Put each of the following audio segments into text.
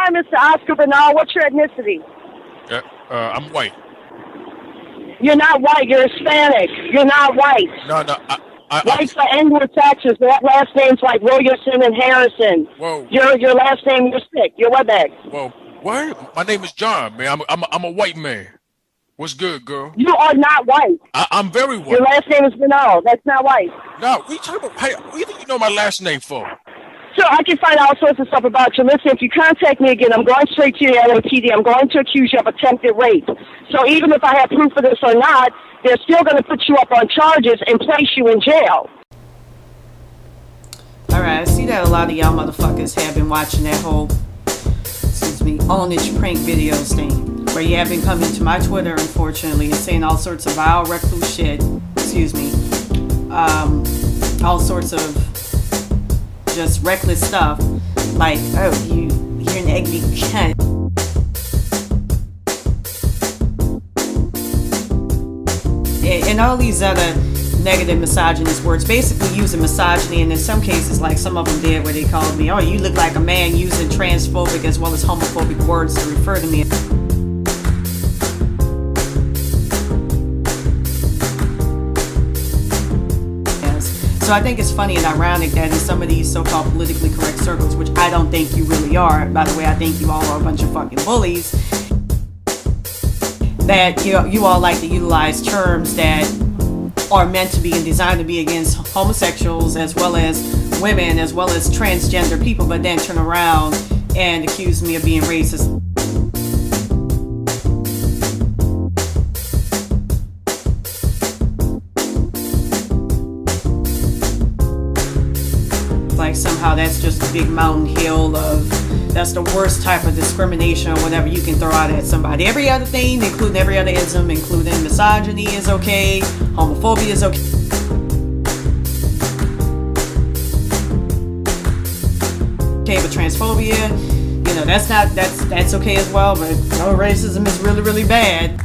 Hi, Mr. Oscar Bernal. What's your ethnicity? I'm white. You're not white. You're Hispanic. You're not white. No. Whites are Anglo-Saxons. That last name's like Williamson and Harrison. Whoa. Your last name, you're sick. You're wetback. Whoa. What? My name is John, man. I'm a white man. What's good, girl? You are not white. I'm very white. Your last name is Bernal. That's not white. No, what are you talking about? Hey, what do you think you know my last name for? So I can find all sorts of stuff about you. Listen, if you contact me again, I'm going straight to your LAPD. I'm going to accuse you of attempted rape. So even if I have proof of this or not, they're still going to put you up on charges and place you in jail. Alright, I see that a lot of y'all motherfuckers have been watching that whole, ownage prank videos thing. Where you have been coming to my Twitter, unfortunately, and saying all sorts of vile, recluse shit. All sorts of just reckless stuff. Like, oh, you're an ugly cunt. And all these other negative misogynist words, basically using misogyny, and in some cases, like some of them did, where they called me, oh, you look like a man, using transphobic as well as homophobic words to refer to me. So I think it's funny and ironic that in some of these so-called politically correct circles, which I don't think you really are, by the way, I think you all are a bunch of fucking bullies, that you all like to utilize terms that are meant to be and designed to be against homosexuals as well as women as well as transgender people, but then turn around and accuse me of being racist. Like somehow that's just a big mountain hill of, that's the worst type of discrimination or whatever you can throw out at somebody. Every other thing, including every other ism, including misogyny is okay, homophobia is okay. Okay, but transphobia, that's okay as well, but racism is really, really bad.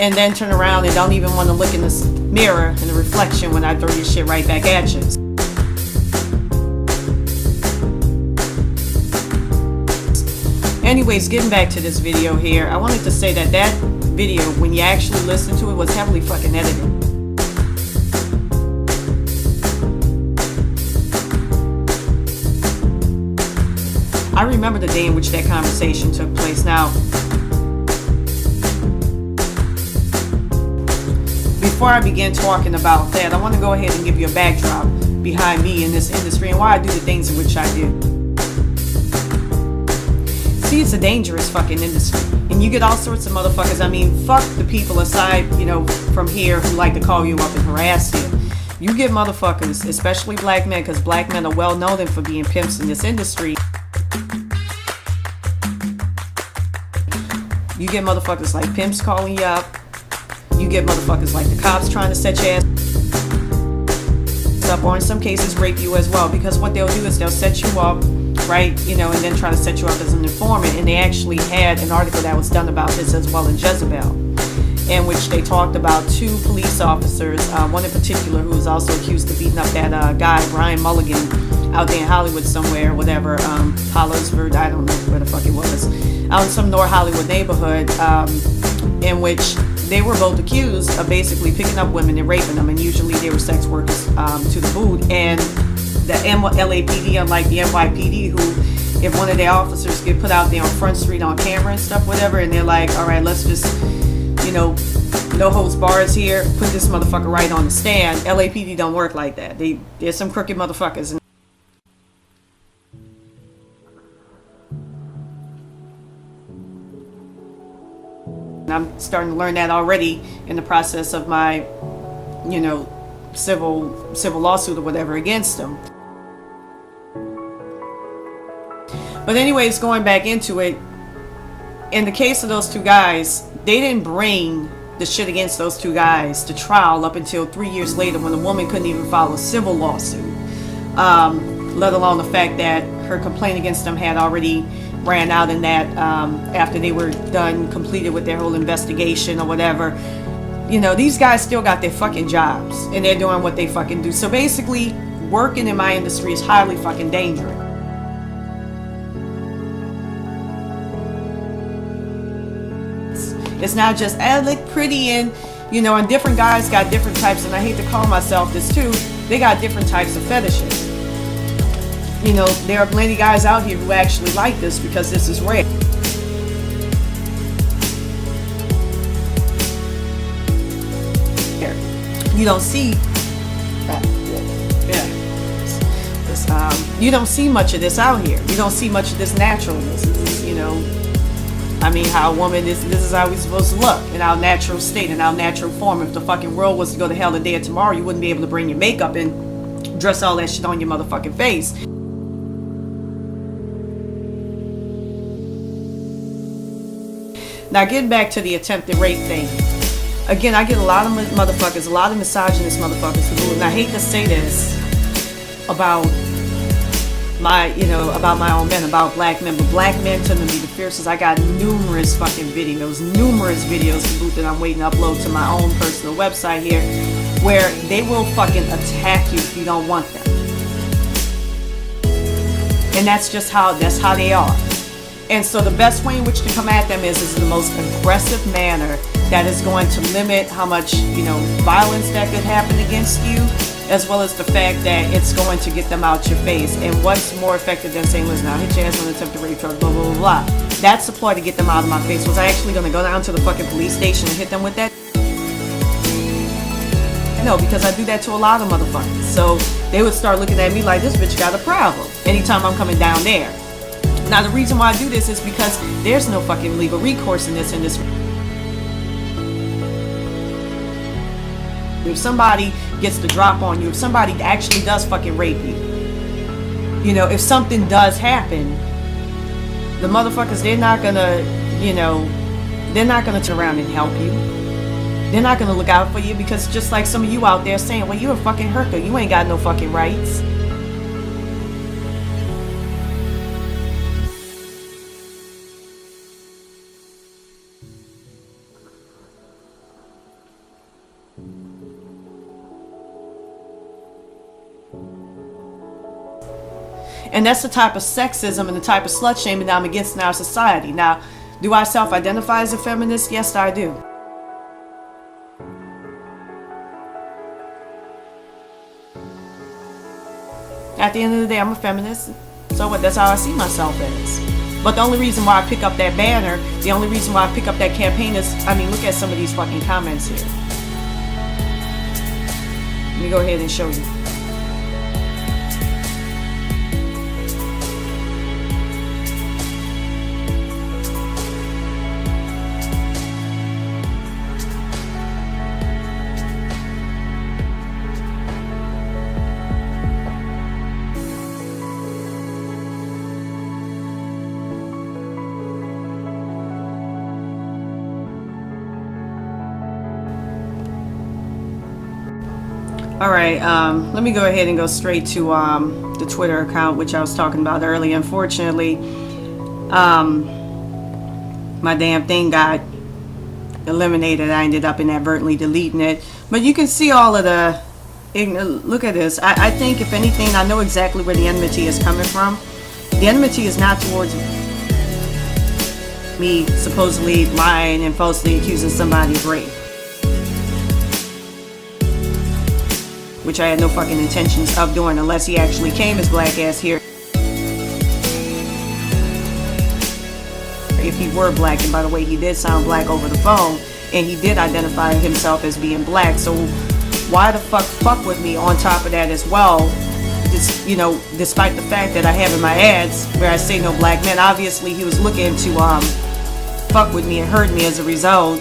And then turn around and don't even want to look in the mirror in the reflection when I throw your shit right back at you. Anyways, getting back to this video here, I wanted to say that that video, when you actually listen to it, was heavily fucking edited. I remember the day in which that conversation took place. Now, before I begin talking about that, I want to go ahead and give you a backdrop behind me in this industry and why I do the things in which I do. See, it's a dangerous fucking industry. And you get all sorts of motherfuckers. I mean, fuck the people aside, from here who like to call you up and harass you. You get motherfuckers, especially black men, because black men are well known for being pimps in this industry. You get motherfuckers like pimps calling you up. You get motherfuckers like the cops trying to set your ass up, or in some cases rape you as well, because what they'll do is they'll set you up, right, and then try to set you up as an informant. And they actually had an article that was done about this as well in Jezebel, in which they talked about two police officers, one in particular who was also accused of beating up that guy, Brian Mulligan, out there in Hollywood somewhere, whatever, Hollisford, I don't know where the fuck it was, out in some North Hollywood neighborhood, in which they were both accused of basically picking up women and raping them, and usually they were sex workers to the boot. And the LAPD, unlike the NYPD, who, if one of their officers get put out there on Front Street on camera and stuff, whatever, and they're like, all right, let's just, no holds bars here, put this motherfucker right on the stand. LAPD don't work like that. There's some crooked motherfuckers. I'm starting to learn that already in the process of my, civil lawsuit or whatever against them. But anyways, going back into it, in the case of those two guys, they didn't bring the shit against those two guys to trial up until 3 years later when the woman couldn't even file a civil lawsuit. Let alone the fact that her complaint against them had already ran out, and that after they were completed with their whole investigation or whatever, these guys still got their fucking jobs and they're doing what they fucking do. So basically, working in my industry is highly fucking dangerous. It's not just, I look pretty and different guys got different types, and I hate to call myself this too, they got different types of fetishes. There are plenty of guys out here who actually like this because this is rare. You don't see you don't see much of this out here. You don't see much of this naturalness. How a woman this is how we're supposed to look in our natural state, in our natural form. If the fucking world was to go to hell today or tomorrow, you wouldn't be able to bring your makeup and dress all that shit on your motherfucking face. Now, getting back to the attempted rape thing. Again, I get a lot of motherfuckers, a lot of misogynist motherfuckers who, and I hate to say this about my own men, about black men, but black men tend to be the fiercest. I got numerous fucking videos to boot that I'm waiting to upload to my own personal website here, where they will fucking attack you if you don't want them. And that's how they are. And so the best way in which to come at them is the most aggressive manner that is going to limit how much, violence that could happen against you, as well as the fact that it's going to get them out your face. And what's more effective than saying, listen, I'll hit your ass on an attempted rape charge, blah, blah, blah, blah. That's the ploy to get them out of my face. Was I actually going to go down to the fucking police station and hit them with that? No, because I do that to a lot of motherfuckers. So they would start looking at me like, this bitch got a problem anytime I'm coming down there. Now, the reason why I do this is because there's no fucking legal recourse in this industry. If somebody gets the drop on you, if somebody actually does fucking rape you, if something does happen, the motherfuckers, they're not gonna turn around and help you. They're not gonna look out for you, because just like some of you out there saying, well, you're a fucking hooker, you ain't got no fucking rights. And that's the type of sexism and the type of slut shaming that I'm against in our society. Now, do I self-identify as a feminist? Yes, I do. At the end of the day, I'm a feminist. So what? That's how I see myself as. But the only reason why I pick up that banner, the only reason why I pick up that campaign is, look at some of these fucking comments here. Let me go ahead and show you. Alright, let me go ahead and go straight to the Twitter account, which I was talking about earlier. Unfortunately, my damn thing got eliminated. I ended up inadvertently deleting it. But you can see all of the... Look at this. I think, if anything, I know exactly where the enmity is coming from. The enmity is not towards me supposedly lying and falsely accusing somebody of rape, which I had no fucking intentions of doing, unless he actually came his black ass here. If he were black, and by the way, he did sound black over the phone, and he did identify himself as being black, so why the fuck with me on top of that as well? Despite the fact that I have in my ads where I say no black men, obviously he was looking to fuck with me and hurt me as a result.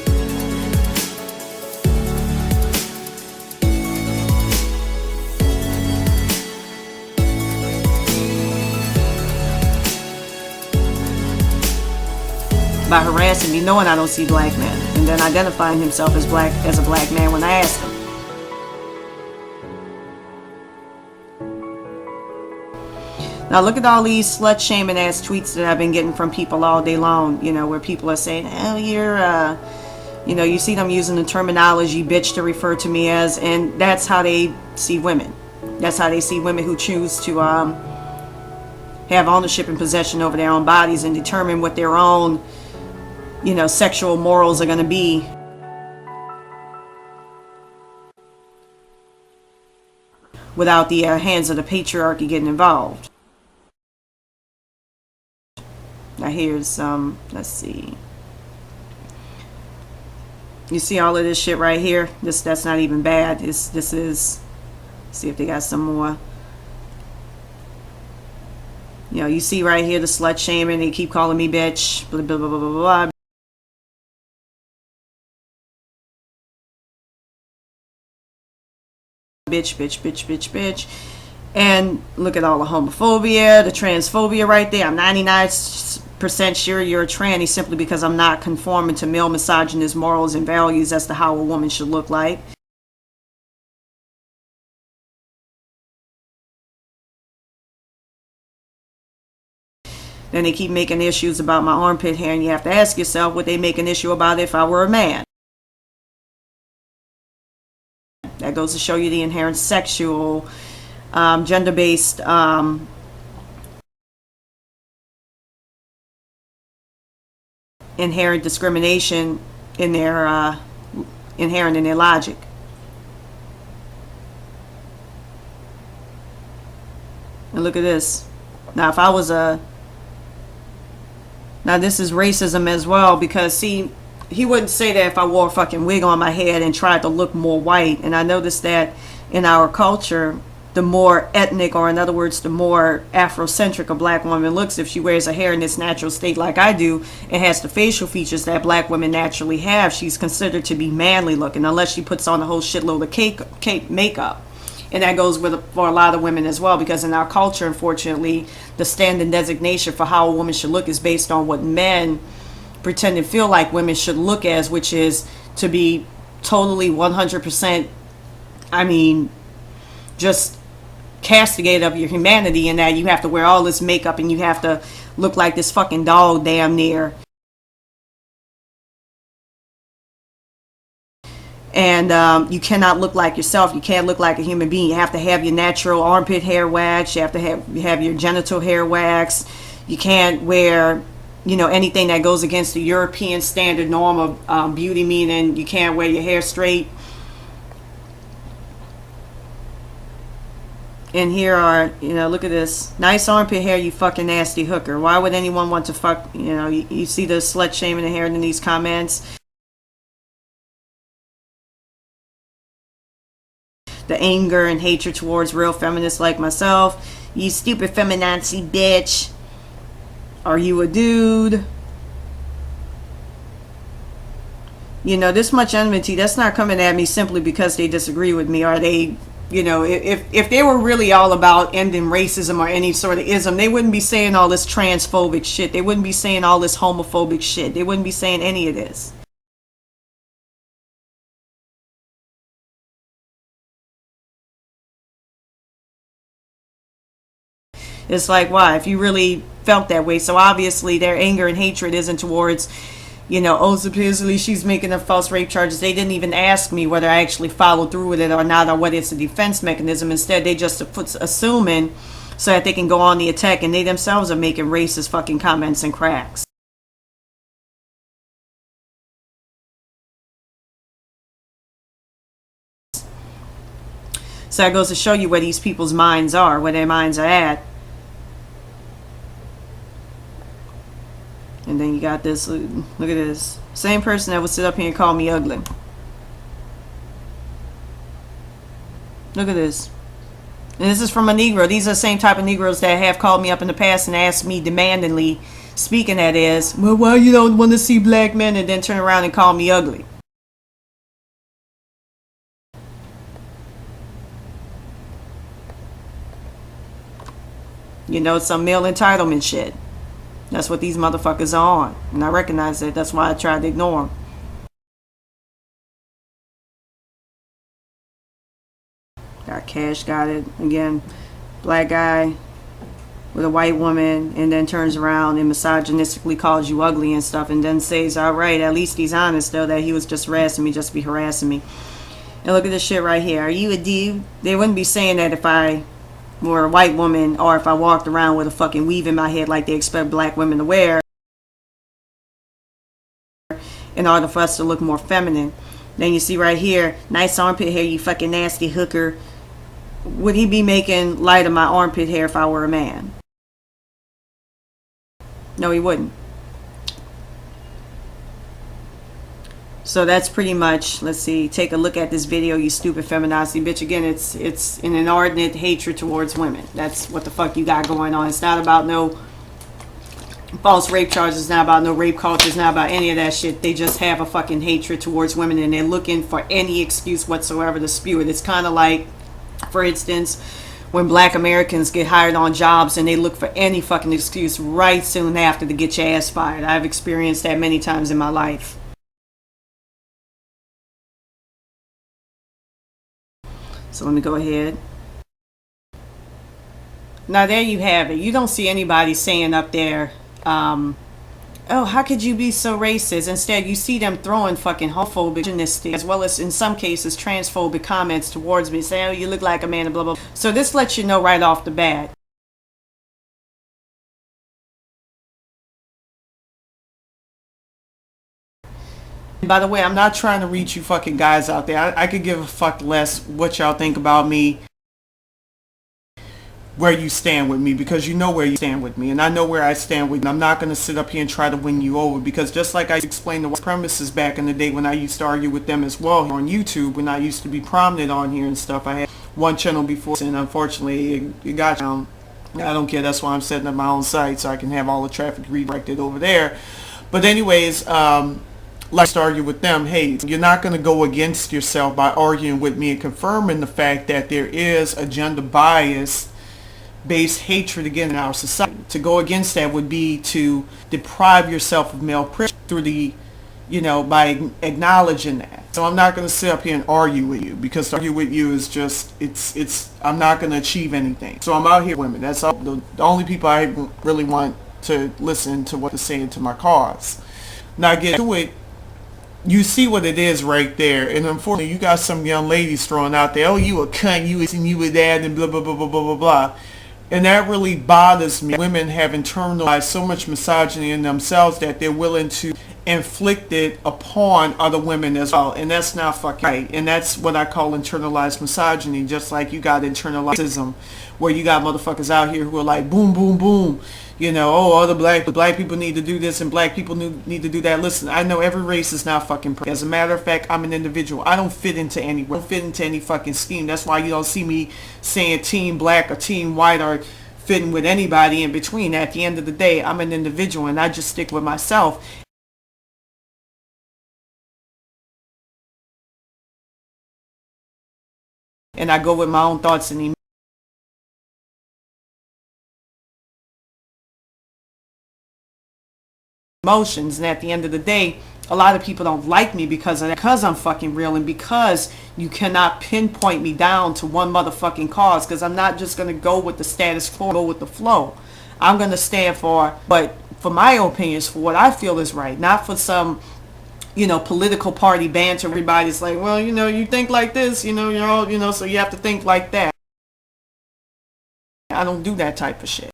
by harassing me, knowing I don't see black men, and then identifying himself as a black man when I asked him. Now look at all these slut shaming ass tweets that I've been getting from people all day long, you know, where people are saying, oh, you're, you know, you see them using the terminology bitch to refer to me as, and that's how they see women. That's how they see women who choose to have ownership and possession over their own bodies and determine what their own, you know, sexual morals are going to be. Without the hands of the patriarchy getting involved. Now here's let's see. You see all of this shit right here? That's not even bad. This is, let's see if they got some more. You know, you see right here the slut shaming. They keep calling me bitch. Blah blah blah blah blah blah. Bitch, bitch, bitch, bitch, bitch. And look at all the homophobia, the transphobia right there. I'm 99% sure you're a tranny simply because I'm not conforming to male misogynist morals and values as to how a woman should look like. Then they keep making issues about my armpit hair, and you have to ask yourself, would they make an issue about it if I were a man? That goes to show you the inherent sexual, gender-based inherent discrimination in their inherent in their logic. And look at this. Now, if I was a now this is racism as well, because see, he wouldn't say that if I wore a fucking wig on my head and tried to look more white. And I noticed that in our culture, the more ethnic, or in other words, the more Afrocentric a black woman looks, if she wears her hair in its natural state like I do, and has the facial features that black women naturally have, she's considered to be manly looking, unless she puts on a whole shitload of cake makeup. And that goes for a lot of women as well, because in our culture, unfortunately, the standing designation for how a woman should look is based on what men pretend to feel like women should look as, which is to be totally 100%, I mean, just castigated of your humanity, in that you have to wear all this makeup and you have to look like this fucking dog damn near. And you cannot look like yourself. You can't look like a human being. You have to have your natural armpit hair wax. You have to have your genital hair wax. You can't wear, you know, anything that goes against the European standard norm of beauty, meaning you can't wear your hair straight. And here are, you know, look at this. Nice armpit hair, you fucking nasty hooker. Why would anyone want to fuck, you know, you see the slut shaming the hair in these comments. The anger and hatred towards real feminists like myself. You stupid feminazi bitch. Are you a dude? You know, this much enmity, that's not coming at me simply because they disagree with me. Are they, you know, if they were really all about ending racism or any sort of ism, they wouldn't be saying all this transphobic shit. They wouldn't be saying all this homophobic shit. They wouldn't be saying any of this. It's like, why? If you really felt that way. So obviously their anger and hatred isn't towards, you know, oh, supposedly she's making up false rape charges. They didn't even ask me whether I actually followed through with it or not, or whether it's a defense mechanism. Instead, they just assuming so that they can go on the attack, and they themselves are making racist fucking comments and cracks. So that goes to show you where these people's minds are, where their minds are at. And then you got this, look at this. Same person that would sit up here and call me ugly. Look at this. And this is from a Negro. These are the same type of Negroes that have called me up in the past and asked me demandingly, speaking that is, well, why you don't want to see black men, and then turn around and call me ugly. You know, some male entitlement shit. That's what these motherfuckers are on. And I recognize that. That's why I tried to ignore them. Got Cash got it. Again, black guy with a white woman, and then turns around and misogynistically calls you ugly and stuff, and then says, all right, at least he's honest though, that he was just harassing me, just be harassing me. And look at this shit right here. Are you a dude? They wouldn't be saying that if I were a white woman, or if I walked around with a fucking weave in my head like they expect black women to wear, in order for us to look more feminine. Then you see right here, nice armpit hair, you fucking nasty hooker. Would he be making light of my armpit hair if I were a man? No, he wouldn't. So that's pretty much, let's see, take a look at this video, you stupid feminazi bitch. Again, it's an inordinate hatred towards women. That's what the fuck you got going on. It's not about no false rape charges. It's not about no rape culture. It's not about any of that shit. They just have a fucking hatred towards women, and they're looking for any excuse whatsoever to spew it. It's kind of like, for instance, when black Americans get hired on jobs and they look for any fucking excuse right soon after to get your ass fired. I've experienced that many times in my life. So let me go ahead. Now there you have it. You don't see anybody saying up there, oh, how could you be so racist? Instead, you see them throwing fucking homophobic, as well as in some cases transphobic comments towards me, saying, oh, you look like a man, and blah, blah, blah. So this lets you know right off the bat. And by the way, I'm not trying to reach you fucking guys out there. I could give a fuck less what y'all think about me, where you stand with me, because you know where you stand with me, and I know where I stand with you. I'm not going to sit up here and try to win you over, because just like I explained the white supremacists back in the day when I used to argue with them as well on YouTube, when I used to be prominent on here and stuff. I had one channel before, and unfortunately it got down. I don't care. That's why I'm setting up my own site, so I can have all the traffic redirected over there. But anyways, like to argue with them, hey, you're not going to go against yourself by arguing with me and confirming the fact that there is a gender bias based hatred again in our society. To go against that would be to deprive yourself of male privilege through the, by acknowledging that. So I'm not going to sit up here and argue with you, because to argue with you is just, I'm not going to achieve anything. So I'm out here with women. That's all, the only people I really want to listen to what they're saying to my cause. Now get to it. You see what it is right there, and unfortunately you got some young ladies throwing out there, oh, you a cunt, you this and you a that, and blah blah blah blah blah blah blah. And that really bothers me. Women have internalized so much misogyny in themselves that they're willing to inflict it upon other women as well, and that's not fucking right. And that's what I call internalized misogyny. Just like you got internalized racism, where you got motherfuckers out here who are like boom boom boom, oh, all the black people need to do this and black people need to do that. Listen, I know every race is not fucking perfect. As a matter of fact, I'm an individual. I don't fit into any. I don't fit into any fucking scheme. That's why you don't see me saying team black or team white or fitting with anybody in between. At the end of the day, I'm an individual, and I just stick with myself. And I go with my own thoughts and emotions. And at the end of the day, a lot of people don't like me because of that, because I'm fucking real, and because you cannot pinpoint me down to one motherfucking cause, because I'm not just going to go with the status quo, go with the flow. I'm going to stand for my opinions, for what I feel is right, not for some political party banter. Everybody's like, well, you think like this, you're all, so you have to think like that. I don't do that type of shit.